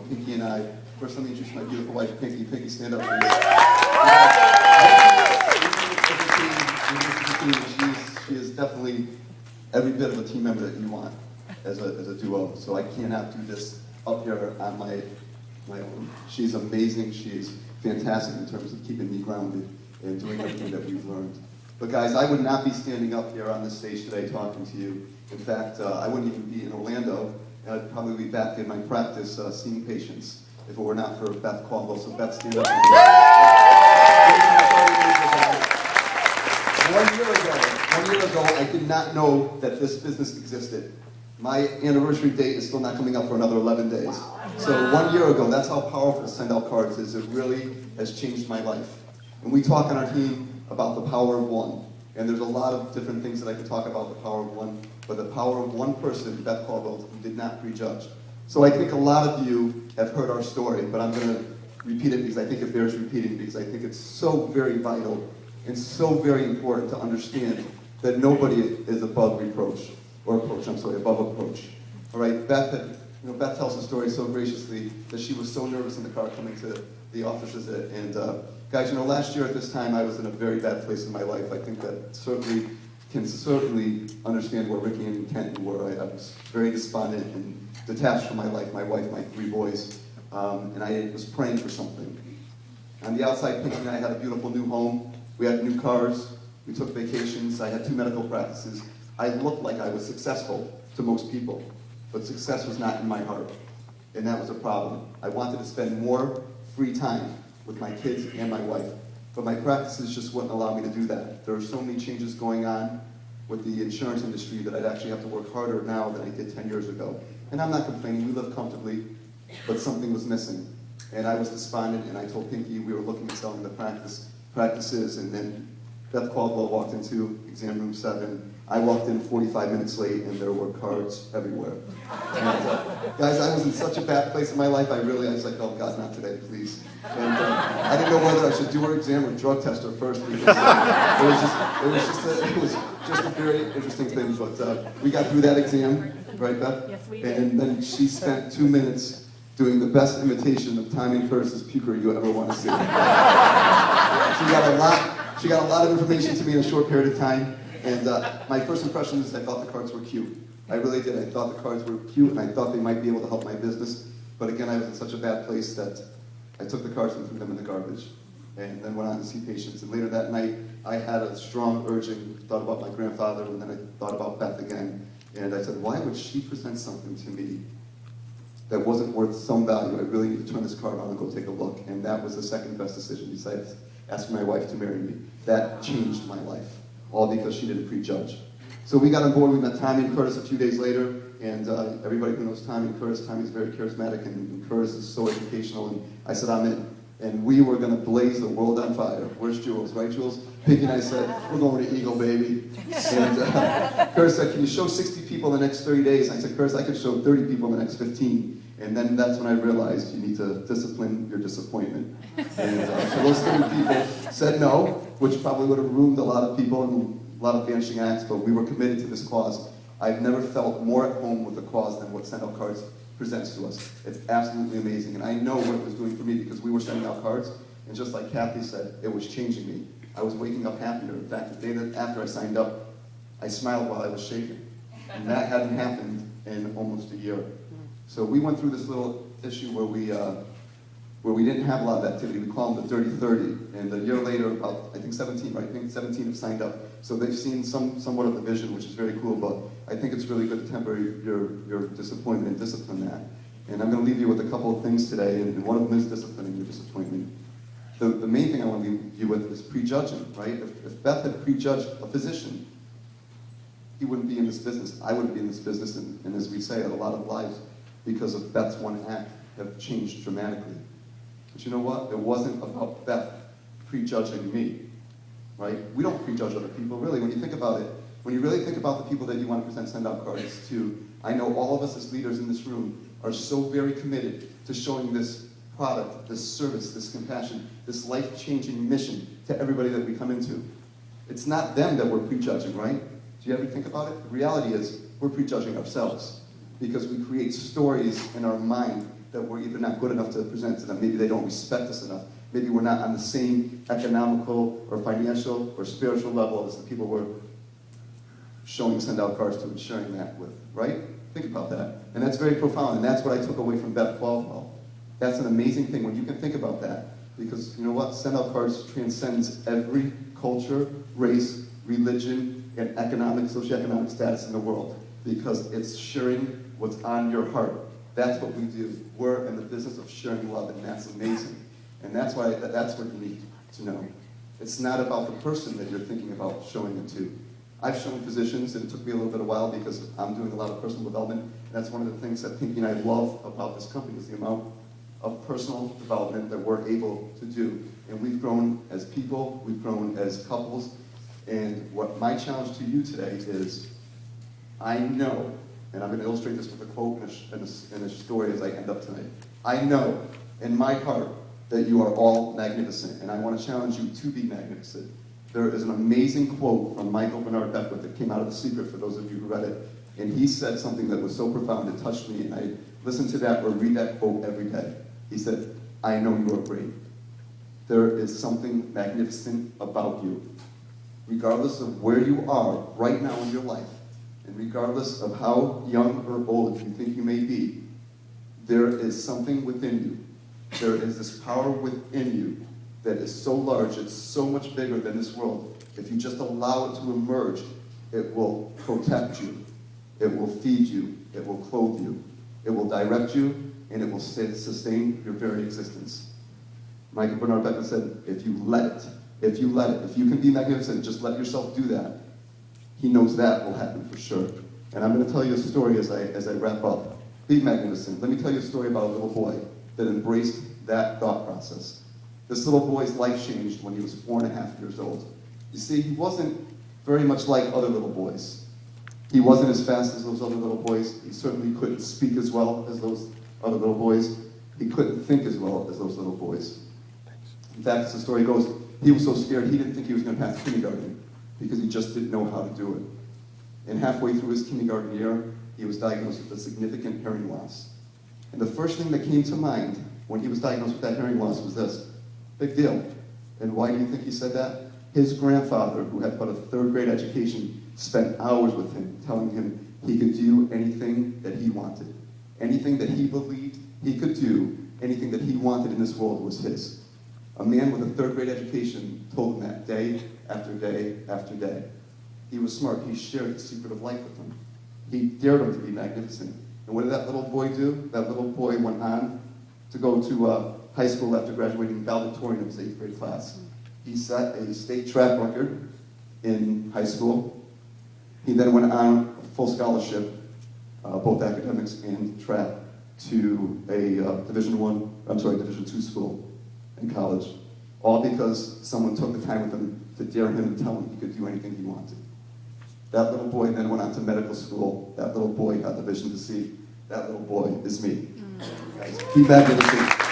Pinky and I. First, let me introduce my beautiful wife, Pinky. Pinky, stand up for me. She is definitely every bit of a team member that you want as a duo. So I cannot do this up here on my own. She's amazing. She is fantastic in terms of keeping me grounded and doing everything that we've learned. But guys, I would not be standing up here on this stage today talking to you. In fact, I wouldn't even be in Orlando. I'd probably be back in my practice seeing patients if it were not for Beth Caldwell. So Beth, stand up. 1 year ago, I did not know that this business existed. My anniversary date is still not coming up for another 11 days. So 1 year ago, that's how powerful Send Out Cards is. It really has changed my life. And we talk on our team about the power of one. And there's a lot of different things that I could talk about the power of one, but the power of one person, Beth Caldwell, who did not prejudge. So I think a lot of you have heard our story, but I'm going to repeat it because I think it bears repeating, because I think it's so very vital and so very important to understand that nobody is above above approach. All right, Beth tells the story so graciously that she was so nervous in the car coming to the office visit. And guys, last year at this time, I was in a very bad place in my life. I think that can understand where Ricky and Kent were. I was very despondent and detached from my life, my wife, my 3 boys, and I was praying for something. On the outside, Pinky and I had a beautiful new home. We had new cars. We took vacations. I had 2 medical practices. I looked like I was successful to most people, but success was not in my heart, and that was a problem. I wanted to spend more free time with my kids and my wife, but my practices just wouldn't allow me to do that. There are so many changes going on with the insurance industry that I'd actually have to work harder now than I did 10 years ago. And I'm not complaining, we live comfortably, but something was missing. And I was despondent, and I told Pinky we were looking at selling the practices, and then Beth Caldwell walked into exam room 7. I walked in 45 minutes late, and there were cards everywhere. And, guys, I was in such a bad place in my life, I was like, oh God, not today, please. And I didn't know whether I should do her exam or drug test her first, because it was just a very interesting thing. But we got through that exam, right, Beth? Yes, we did. And then she spent 2 minutes doing the best imitation of Tommy Curtis's puker you ever want to see. She got a lot of information to me in a short period of time. And my first impression is I thought the cards were cute. I really did. I thought the cards were cute, and I thought they might be able to help my business. But again, I was in such a bad place that I took the cards and threw them in the garbage, and then went on to see patients. And later that night, I had a strong urging, thought about my grandfather, and then I thought about Beth again. And I said, why would she present something to me that wasn't worth some value? I really need to turn this card on and go take a look. And that was the second best decision besides asking my wife to marry me. That changed my life, all because she didn't prejudge. So we got on board. We met Tommy and Curtis a few days later, and everybody who knows Tommy and Curtis, Tommy's very charismatic, and Curtis is so educational, and I said, I'm in. And we were going to blaze the world on fire. Where's Jules, right, Jules? Pinky and I said, we're going to Eagle, baby. And Curtis said, can you show 60 people in the next 30 days? And I said, Curtis, I could show 30 people in the next 15. And then that's when I realized you need to discipline your disappointment. And so those 30 people said no, which probably would have ruined a lot of people and a lot of vanishing acts, but we were committed to this cause. I've never felt more at home with the cause than what Send Out Cards presents to us. It's absolutely amazing, and I know what it was doing for me because we were sending out cards, and just like Kathy said, it was changing me. I was waking up happier. In fact, the day that after I signed up, I smiled while I was shaking, and that hadn't happened in almost a year. So we went through this little issue where we didn't have a lot of activity. We call them the Dirty 30, and a year later, about I think 17, right? I think 17 have signed up. So they've seen somewhat of the vision, which is very cool. But I think it's really good to temper your disappointment and discipline that. And I'm going to leave you with a couple of things today, and one of them is disciplining your disappointment. The main thing I want to leave you with is prejudging, right? If Beth had prejudged a physician, he wouldn't be in this business. I wouldn't be in this business, and as we say, a lot of lives, because of Beth's one act, have changed dramatically. But you know what? It wasn't about Beth prejudging me, right? We don't prejudge other people, really. When you think about it, when you really think about the people that you want to present send-out cards to, I know all of us as leaders in this room are so very committed to showing this product, this service, this compassion, this life-changing mission to everybody that we come into. It's not them that we're prejudging, right? Do you ever think about it? The reality is we're prejudging ourselves because we create stories in our mind that we're either not good enough to present to them, maybe they don't respect us enough, maybe we're not on the same economical or financial or spiritual level as the people we're send out cards to and sharing that with, right? Think about that. And that's very profound, and that's what I took away from Beth Caldwell. That's an amazing thing when you can think about that, because you know what? Send out cards transcends every culture, race, religion, and socioeconomic status in the world, because it's sharing what's on your heart. That's what we do. We're in the business of sharing love, and that's amazing. And that's what you need to know. It's not about the person that you're thinking about showing it to. I've shown physicians, and it took me a little bit of while because I'm doing a lot of personal development, and that's one of the things that Pinky and I love about this company is the amount of personal development that we're able to do. And we've grown as people, we've grown as couples, and what my challenge to you today is, I know, and I'm going to illustrate this with a quote and a story as I end up tonight. I know in my heart that you are all magnificent, and I want to challenge you to be magnificent. There is an amazing quote from Michael Bernard Beckwith that came out of The Secret for those of you who read it, and he said something that was so profound it touched me, and I listen to that or read that quote every day. He said, I know you are great. There is something magnificent about you. Regardless of where you are right now in your life, and regardless of how young or old you think you may be, there is something within you. There is this power within you that is so large, it's so much bigger than this world. If you just allow it to emerge, it will protect you, it will feed you, it will clothe you, it will direct you, and it will sustain your very existence. Michael Bernard Beckwith said, if you can be magnificent, just let yourself do that, he knows that will happen for sure. And I'm going to tell you a story as I wrap up. Be magnificent. Let me tell you a story about a little boy that embraced that thought process. This little boy's life changed when he was 4.5 years old. You see, he wasn't very much like other little boys. He wasn't as fast as those other little boys. He certainly couldn't speak as well as those other little boys. He couldn't think as well as those little boys. In fact, as the story goes, he was so scared he didn't think he was going to pass kindergarten because he just didn't know how to do it. And halfway through his kindergarten year, he was diagnosed with a significant hearing loss. And the first thing that came to mind when he was diagnosed with that hearing loss was this: big deal. And why do you think he said that? His grandfather, who had but a 3rd grade education, spent hours with him, telling him he could do anything that he wanted. Anything that he believed he could do, anything that he wanted in this world was his. A man with a 3rd grade education told him that day after day after day. He was smart. He shared the secret of life with him. He dared him to be magnificent. And what did that little boy do? That little boy went on to go to high school after graduating valedictorian of his 8th grade class. He set a state track record in high school. He then went on a full scholarship, both academics and track, to a Division II school in college, all because someone took the time with him to dare him and tell him he could do anything he wanted. That little boy then went on to medical school. That little boy got the vision to see. That little boy is me. Guys, be magnificent.